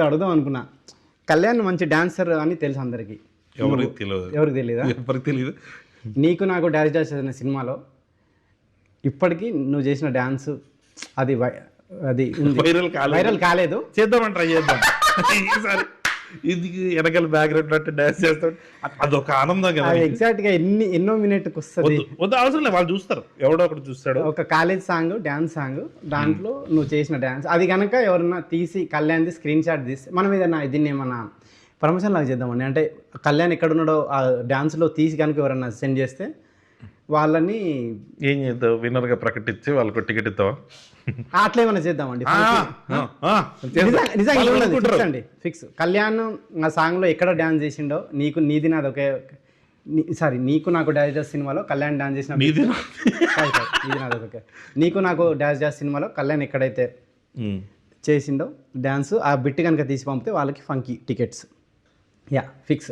అడుగుదాం అనుకున్నా. కళ్యాణ్ మంచి డాన్సర్ అని తెలుసు అందరికి. ఎవరికి తెలియదా? ఎవరికి తెలియదు. నీకు నాకు డాన్స్ డాన్స్ అనే సినిమాలో ఇప్పటికీ నువ్వు చేసిన డాన్స్ అది వైరల్ కాలేదు. చేద్దామని ట్రై చేద్దాం ఈసారి. ఇది వెనకాల బ్యాక్గ్రౌండ్ అంటే డాన్స్ చేస్తాడు, అదొక ఆనందం కదా. ఎగ్జాక్ట్ గా ఎన్నో మినిట్కి వస్తుంది. అవసరం లేదు, వాళ్ళు చూస్తారు, ఎవడో ఒకటి చూస్తాడు. ఒక కాలేజ్ సాంగ్, డాన్స్ సాంగ్, దాంట్లో నువ్వు చేసిన డాన్స్ అది కనుక ఎవరన్నా తీసి కళ్యాణ్ది స్క్రీన్ షాట్ తీస్తే మనం ఏదన్నా దీన్ని ఏమన్నా ప్రమోషన్ లాగా చేద్దామండి. అంటే కళ్యాణ్ ఎక్కడున్నాడో ఆ డాన్స్లో తీసి కనుక ఎవరన్నా సెండ్ చేస్తే వాళ్ళని ఏం చేద్దాం, విన్నర్గా ప్రకటించి వాళ్ళకు టికెట్ ఇస్తావా? అట్లా ఏమైనా చేద్దామండి. నిజంగా అండి ఫిక్స్. కళ్యాణ్ ఆ సాంగ్లో ఎక్కడ డాన్స్ చేసిండో నీది నాది ఒకే. నీకు నాకు డాన్స్ డాన్స్ సినిమాలో కళ్యాణ్ డాన్స్ చేసిన నీది నాది ఒకే. నీకు నాకు డాన్స్ డాన్స్ సినిమాలో కళ్యాణ్ ఎక్కడైతే చేసిండో డాన్స్ ఆ బిట్ కనుక తీసి పంపితే వాళ్ళకి ఫంకీ టికెట్స్. Yeah fix.